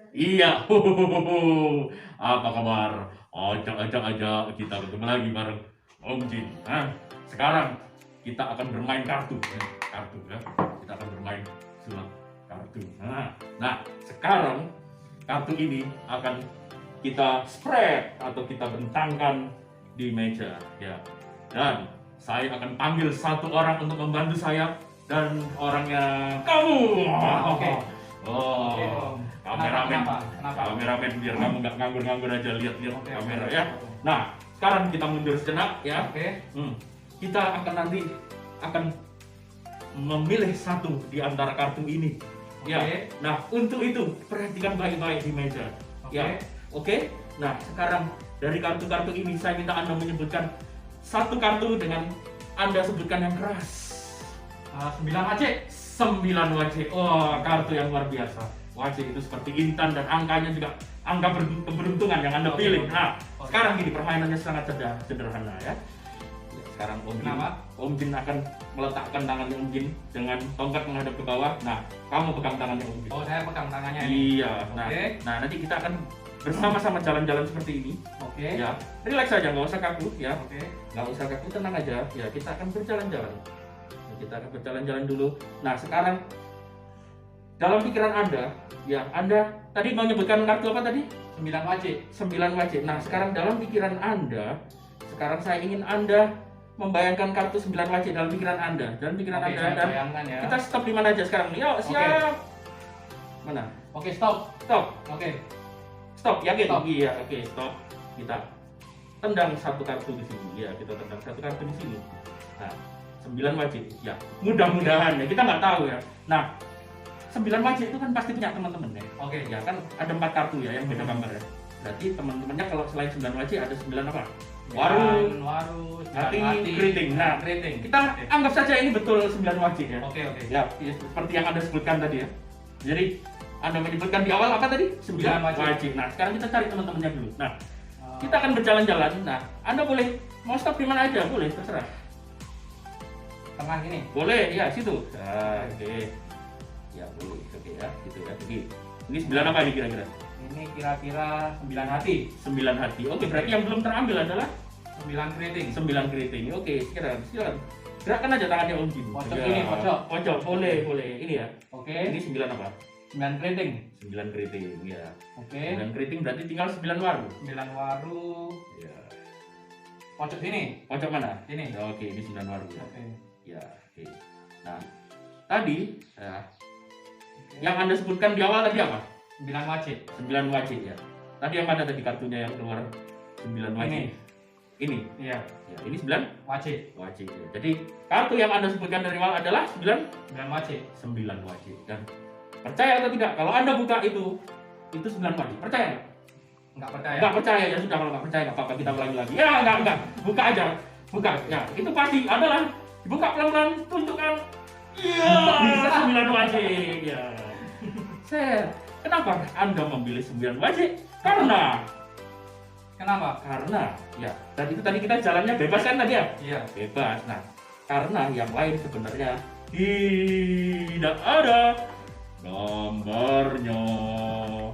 Iya, apa kabar? Ajak-ajak aja kita ketemu lagi bareng Om Jin. Nah, sekarang kita akan bermain kartu, kartu ya. Kita akan bermain sulap kartu. Nah, sekarang kartu ini akan kita spread atau kita bentangkan di meja, ya. Dan saya akan panggil satu orang untuk membantu saya dan orangnya kamu. Oke. Oh, Oke, Om. kameramen, Kenapa? kameramen biar kamu nggak nganggur-nganggur aja lihat-lihat Oke, kamera oke, ya. oke. Nah, sekarang kita mundur sejenak ya. Oke. Kita akan nanti akan memilih satu di antara kartu ini. Ya. Oke. Nah, untuk itu perhatikan baik-baik di meja. Oke. Ya. Oke. Nah, sekarang dari kartu-kartu ini saya minta Anda menyebutkan satu kartu dengan Anda sebutkan yang keras. 9 AC. 9 wajib. Oh, kartu yang luar biasa. Wajib itu seperti intan dan angkanya juga angka keberuntungan yang Anda Oke, pilih. oke. Nah, Oke. sekarang gini permainannya sangat sederhana ya. Sekarang Kenapa? Om Jin akan meletakkan tangannya Om Jin dengan tongkat menghadap ke bawah. Nah, kamu pegang tangannya Om Jin. Oh, saya pegang tangannya ini. Iya. Nah, Oke. nah nanti kita akan bersama-sama jalan-jalan seperti ini. Oke. Ya, relax saja, nggak usah kaku ya. Oke. Nggak usah kaku, tenang aja. Ya, kita akan berjalan-jalan. Kita akan berjalan-jalan dulu. Nah, sekarang dalam pikiran Anda, ya Anda tadi mau menyebutkan kartu apa tadi? 9 AC. 9 wajib. Nah, sekarang dalam pikiran Anda, sekarang saya ingin Anda membayangkan kartu 9 wajib dalam pikiran Anda. Dalam pikiran Oke, Anda saya dan bayangkan ya. kita stop di mana aja sekarang? Ya, siap. Mana? Oke, stop. Stop. Oke. Stop. Yakin? Stop. Iya, oke, stop. Kita tendang satu kartu di sini. Ya, kita tendang satu kartu di sini. Nah, 9 wajib. Ya, mudah-mudahan ya. Kita nggak tahu ya. Nah, 9 wajib itu kan pasti punya teman-teman ya. Oke. Ya kan ada 4 kartu ya yang beda gambar ya. Berarti teman-temannya kalau selain 9 wajib ada 9 apa? Waru, waru, hati, hati, keriting. Nah, keriting. kita anggap saja ini betul 9 wajib ya. Oke, oke. Ya, seperti yang Anda sebutkan tadi ya. Jadi Anda menyebutkan di awal apa tadi? 9 wajib. wajib. Nah, sekarang kita cari teman-temannya dulu. Nah, kita akan berjalan-jalan. Nah, Anda boleh mau stop di mana aja, boleh terserah. Tengah ini. Boleh, ya situ. Nah, oke. Ya, boleh. Oke ya, gitu ya. Oke. Ini 9 apa ini kira-kira? Ini kira-kira 9 hati. 9 hati. Oke, berarti yang belum terambil adalah 9 keriting. 9 keriting. Oke, silakan. Gerakkan aja tangannya Om Jin. Pojok Ya, ini, pojok. Pojok, boleh, boleh. Ini ya. Oke. Ini 9 apa? 9 keriting. 9 keriting, ya. Oke. 9 keriting berarti tinggal 9 waru. 9 waru. Ya. Pojok sini. Pojok mana? Sini. Ya, oke, ini 9 waru. Ya. Oke. Ya, oke. Nah, tadi ya, yang Anda sebutkan di awal tadi apa? 9 wajib. 9 wajib ya. Tadi yang mana tadi kartunya yang keluar 9 wajib? Ini. Iya, Ya, ini 9 wajib. wajib. Ya. Jadi kartu yang Anda sebutkan dari awal adalah 9 wajib. 9 wajib. Dan percaya atau tidak, kalau Anda buka itu 9 wajib. Percaya nggak? Enggak percaya. Nggak percaya, ya sudah, kalau nggak percaya nggak apa-apa, kita ulangi lagi. Ya, enggak. Buka aja. Buka. Ya, itu pasti adalah dibuka pelan-pelan, tunjukkan. Iya, Bisa. 9 wajib. Ya. Set. Kenapa Anda memilih 9 wajib? Karena Kenapa? ya, tadi kita jalannya bebas kan tadi ya? Iya. Bebas. Nah, karena yang lain sebenarnya tidak ada gambarnya,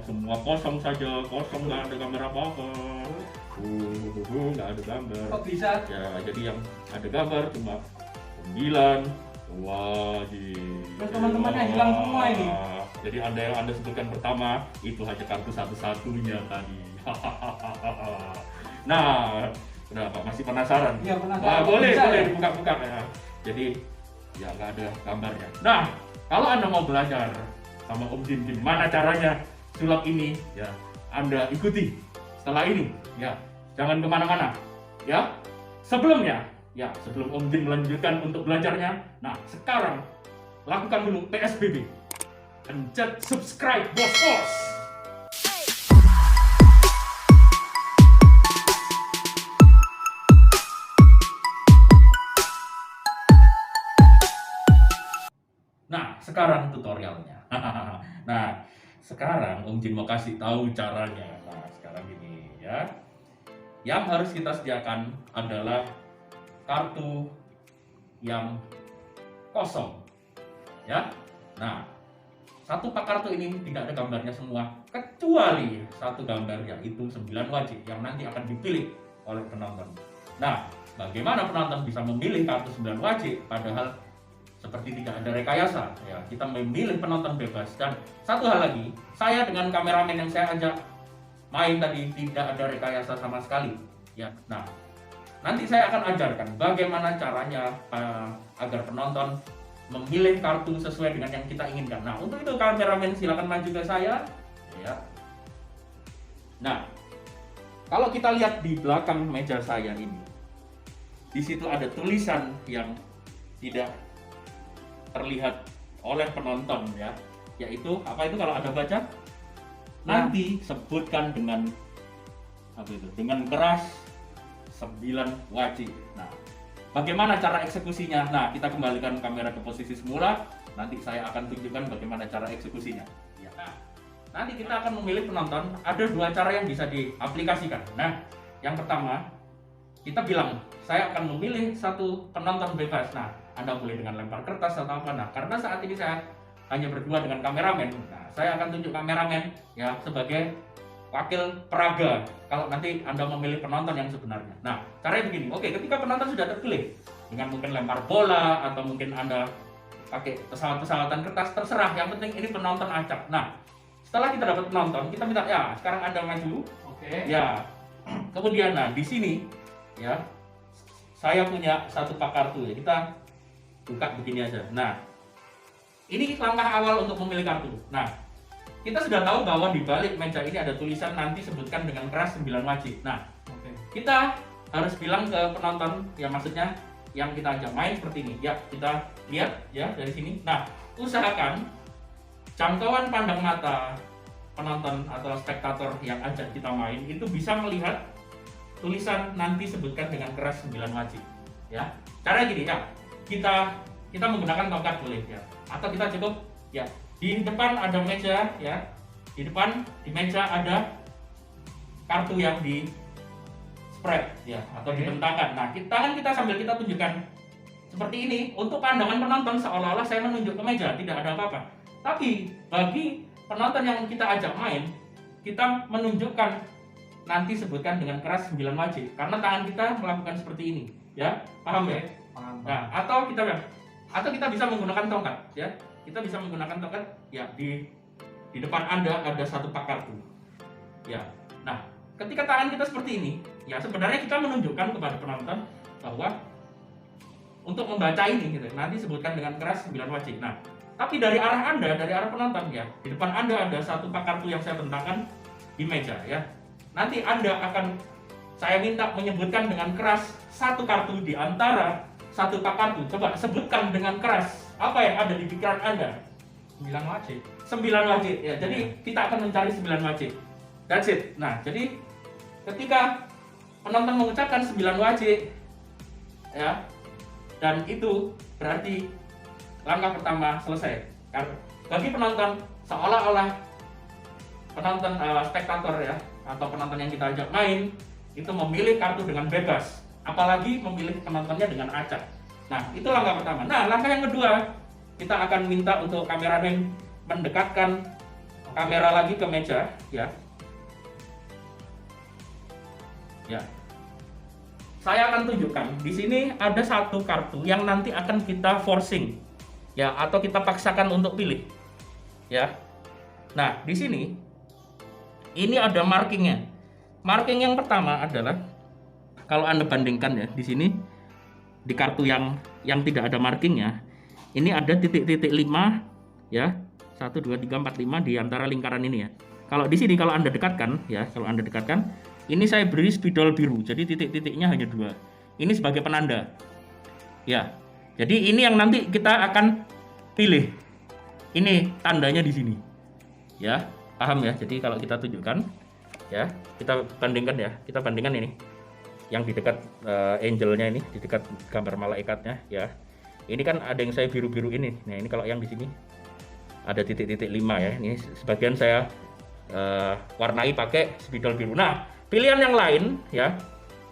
semua kosong saja, kosong, nggak ada gambar apa-apa. Nggak ada gambar. Kok bisa? Ya, jadi yang ada gambar cuma 9 wajib. Terus teman-temannya hilang semua ini. Jadi yang Anda sebutkan pertama itu hanya kartu satu-satunya tadi. Nah, kenapa masih penasaran? Iya, penasaran. Nah, Kok boleh bisa ya? dibuka-buka ya. Jadi ya nggak ada gambarnya. Nah, kalau Anda mau belajar sama Om Jin gimana caranya sulap ini, ya Anda ikuti setelah ini. Ya, jangan kemana-mana. Ya, sebelum Om Jin melanjutkan untuk belajarnya. Nah, sekarang lakukan dulu PSBB. Pencet subscribe, bos. Nah, sekarang tutorialnya. Nah, sekarang Om Jin mau kasih tahu caranya. Nah, sekarang gini ya. Yang harus kita sediakan adalah kartu yang kosong. Ya. Nah, satu pak kartu ini tidak ada gambarnya semua, kecuali satu gambar, yaitu 9 wajib yang nanti akan dipilih oleh penonton. Nah, bagaimana penonton bisa memilih kartu 9 wajib padahal seperti tidak ada rekayasa? Ya, kita memilih penonton bebas. Dan satu hal lagi, saya dengan kameramen yang saya ajak main tadi tidak ada rekayasa sama sekali. Ya, nah nanti saya akan ajarkan bagaimana caranya agar penonton memilih kartu sesuai dengan yang kita inginkan. Nah, untuk itu kameramen silakan maju ke saya. Ya. Nah, kalau kita lihat di belakang meja saya ini, di situ ada tulisan yang tidak terlihat oleh penonton, ya, yaitu apa itu kalau Anda baca? Nanti sebutkan dengan apa itu? Dengan keras 9 wajib. Nah, bagaimana cara eksekusinya? Nah, kita kembalikan kamera ke posisi semula. Nanti saya akan tunjukkan bagaimana cara eksekusinya. Ya. Nah, nanti kita akan memilih penonton. Ada 2 cara yang bisa diaplikasikan. Nah, yang pertama, kita bilang, saya akan memilih satu penonton bebas. Nah, Anda boleh dengan lempar kertas atau apa. Nah, karena saat ini saya hanya berdua dengan kameramen. Nah, saya akan tunjuk kameramen ya sebagai wakil peraga kalau nanti Anda memilih penonton yang sebenarnya. Nah, caranya begini. Oke, ketika penonton sudah terpilih dengan mungkin lempar bola atau mungkin Anda pakai pesawat-pesawatan kertas, terserah. Yang penting ini penonton acak. Nah, setelah kita dapat penonton, kita minta ya sekarang Anda maju. Oke. Ya. Kemudian nah di sini ya saya punya satu pak kartu ya. Kita buka begini aja. Nah, ini langkah awal untuk memilih kartu. Nah, kita sudah tahu bahwa di balik meja ini ada tulisan nanti sebutkan dengan keras 9 wajib. Nah, kita harus bilang ke penonton, ya maksudnya yang kita ajak main seperti ini. Ya, kita lihat ya dari sini. Nah, usahakan jangkauan pandang mata penonton atau spektator yang ajak kita main itu bisa melihat tulisan nanti sebutkan dengan keras 9 wajib. Ya, cara gini ya. Kita menggunakan tongkat boleh ya. Atau kita cukup ya di depan ada meja ya, di meja ada kartu yang di spread ya atau dibentangkan. Nah, kita sambil kita tunjukkan seperti ini untuk pandangan penonton seolah-olah saya menunjuk ke meja, tidak ada apa-apa. Tapi bagi penonton yang kita ajak main, kita menunjukkan nanti sebutkan dengan keras 9 wajib karena tangan kita melakukan seperti ini ya, paham ya? Paham. Nah, atau kita bisa menggunakan tongkat ya. Kita bisa menggunakan tongkat ya di depan Anda ada satu pak kartu. Ya. Nah, ketika tangan kita seperti ini, ya sebenarnya kita menunjukkan kepada penonton bahwa untuk membaca ini gitu. Nanti sebutkan dengan keras 9 wajib. Nah, tapi dari arah Anda, dari arah penonton ya, di depan Anda ada satu pak kartu yang saya bentangkan di meja ya. Nanti Anda saya minta menyebutkan dengan keras satu kartu di antara satu pak kartu. Coba sebutkan dengan keras apa yang ada di pikiran Anda. 9 wajib. 9 wajib ya. Jadi kita akan mencari 9 wajib. That's it. Nah, jadi ketika penonton mengucapkan 9 wajib ya, dan itu berarti langkah pertama selesai. Bagi penonton seolah-olah penonton spektator ya atau penonton yang kita ajak main itu memilih kartu dengan bebas, apalagi memilih penontonnya dengan acak. Nah, itu langkah pertama. Nah, langkah yang kedua, kita akan minta untuk kameramen mendekatkan kamera lagi ke meja, ya. Ya. Saya akan tunjukkan di sini ada satu kartu yang nanti akan kita forcing, ya, atau kita paksakan untuk pilih, ya. Nah, di sini ini ada markingnya. Marking yang pertama adalah kalau Anda bandingkan ya di sini. Di kartu yang tidak ada markingnya, ini ada titik-titik 5 ya, 1, 2, 3, 4, 5 di antara lingkaran ini ya. Kalau di sini kalau Anda dekatkan ya, ini saya beri spidol biru, jadi titik-titiknya hanya 2. Ini sebagai penanda ya. Jadi ini yang nanti kita akan pilih. Ini tandanya di sini ya, paham ya? Jadi kalau kita tunjukkan ya, kita bandingkan ini yang di dekat angelnya ini, di dekat gambar malaikatnya ya. Ini kan ada yang saya biru-biru ini. Nah, ini kalau yang di sini ada titik-titik 5 ya. Ini sebagian saya warnai pakai spidol biru. Nah, pilihan yang lain ya.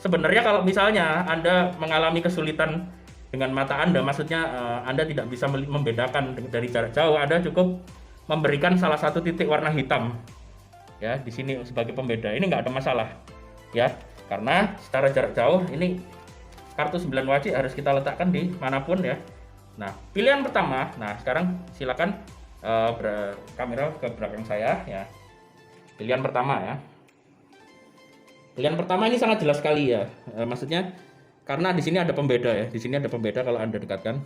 Sebenarnya kalau misalnya Anda mengalami kesulitan dengan mata Anda, maksudnya Anda tidak bisa membedakan dari jarak jauh, Anda cukup memberikan salah satu titik warna hitam ya di sini sebagai pembeda. Ini nggak ada masalah ya, karena secara jarak jauh ini kartu 9 wajib harus kita letakkan di manapun ya. Nah, pilihan pertama, nah sekarang silakan kamera ke belakang saya ya. Pilihan pertama ya. Pilihan pertama ini sangat jelas sekali ya. Maksudnya karena di sini ada pembeda ya. Di sini ada pembeda kalau Anda dekatkan.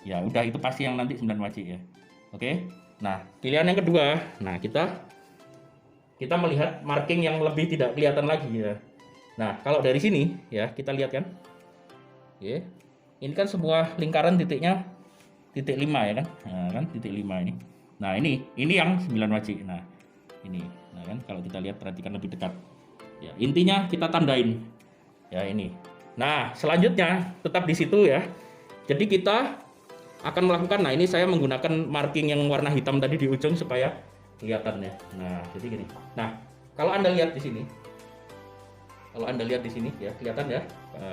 Ya, udah itu pasti yang nanti 9 wajib ya. Oke. Nah, pilihan yang kedua. Nah, kita melihat marking yang lebih tidak kelihatan lagi ya. Nah, kalau dari sini ya, kita lihat kan. Oke. Ini kan semua lingkaran titiknya titik 5 ya kan. Nah, kan titik 5 ini. Nah, ini yang 9 wajib. Nah, ini. Nah, kan kalau kita lihat perhatikan lebih dekat. Ya, intinya kita tandain. Ya, ini. Nah, selanjutnya tetap di situ ya. Jadi kita akan melakukan, nah ini saya menggunakan marking yang warna hitam tadi di ujung supaya kelihatan ya. Nah, jadi gini. Nah, kalau Anda lihat di sini. Kalau Anda lihat di sini ya, kelihatan ya.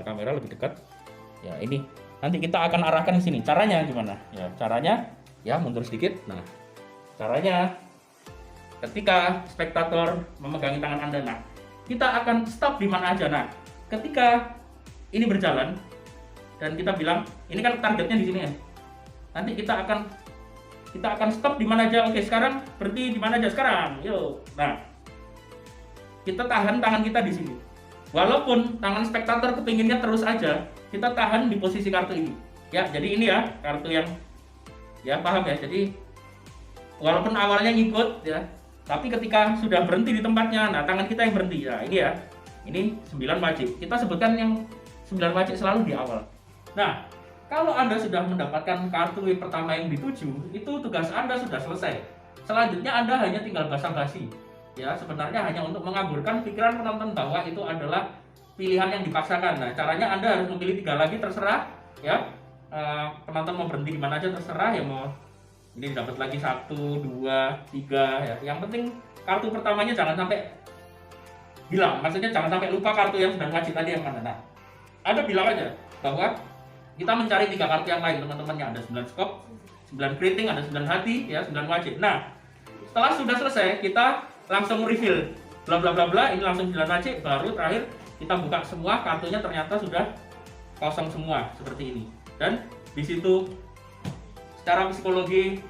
Kamera lebih dekat. Ya, ini. Nanti kita akan arahkan ke sini. Caranya gimana? Ya, caranya ya mundur sedikit. Nah, caranya ketika spektator memegangi tangan Anda, nah, kita akan stop di mana aja. Nah, ketika ini berjalan dan kita bilang, ini kan targetnya di sini ya. Nanti kita akan stop di mana aja. Oke, sekarang berhenti di mana aja sekarang. Yuk. Nah, kita tahan tangan kita di sini. Walaupun tangan spektator kepinginnya terus aja, kita tahan di posisi kartu ini. Ya, jadi ini ya kartu yang ya paham ya. Jadi walaupun awalnya ngikut ya, tapi ketika sudah berhenti di tempatnya, nah tangan kita yang berhenti. Nah, ini ya. Ini 9 wajib. Kita sebutkan yang 9 wajib selalu di awal. Nah, kalau Anda sudah mendapatkan kartu pertama yang dituju, itu tugas Anda sudah selesai. Selanjutnya Anda hanya tinggal basa-basi. Ya, sebenarnya hanya untuk mengaburkan pikiran penonton bahwa itu adalah pilihan yang dipaksakan. Nah, caranya Anda harus memilih 3 lagi, terserah ya. Penonton mau berhenti di mana aja terserah ya, mau ini dapat lagi 1, 2, 3 ya. Yang penting kartu pertamanya jangan sampai hilang. Maksudnya jangan sampai lupa kartu yang sudah wajib tadi yang mana. Nah, Anda bilang aja bahwa kita mencari 3 kartu yang lain, teman-temannya ada 9 skop, 9 keriting, ada 9 hati, ya 9 wajib. Nah, setelah sudah selesai, kita langsung reveal, bla bla bla bla, ini langsung 9 wajib, baru terakhir kita buka semua kartunya ternyata sudah kosong semua seperti ini. Dan di situ secara psikologi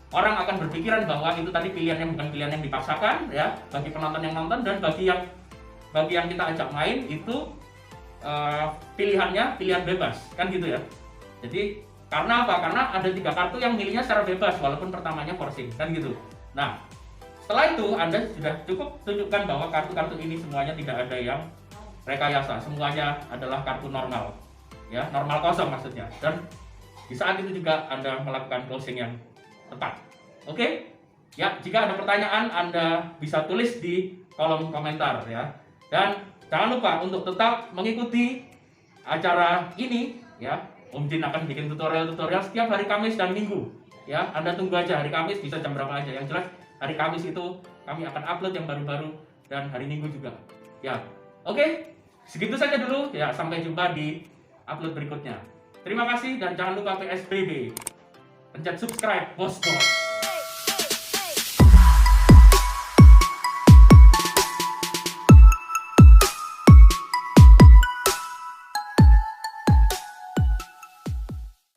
orang akan berpikiran bahwa itu tadi pilihan yang bukan pilihan yang dipaksakan ya bagi penonton yang nonton, dan bagi yang kita ajak main itu pilihannya pilihan bebas kan gitu ya. Jadi karena apa? Karena ada 3 kartu yang milihnya secara bebas walaupun pertamanya forcing kan gitu. Nah, setelah itu Anda sudah cukup tunjukkan bahwa kartu-kartu ini semuanya tidak ada yang rekayasa, semuanya adalah kartu normal ya, normal kosong maksudnya. Dan di saat itu juga Anda melakukan closing yang tepat. Oke? Ya, jika ada pertanyaan Anda bisa tulis di kolom komentar ya. Dan jangan lupa untuk tetap mengikuti acara ini ya. Om Jin akan bikin tutorial-tutorial setiap hari Kamis dan Minggu ya. Anda tunggu aja hari Kamis bisa jam berapa aja. Yang jelas hari Kamis itu kami akan upload yang baru-baru, dan hari Minggu juga ya. Oke, segitu saja dulu ya. Sampai jumpa di upload berikutnya. Terima kasih dan jangan lupa PSBB. Pencet subscribe, bos.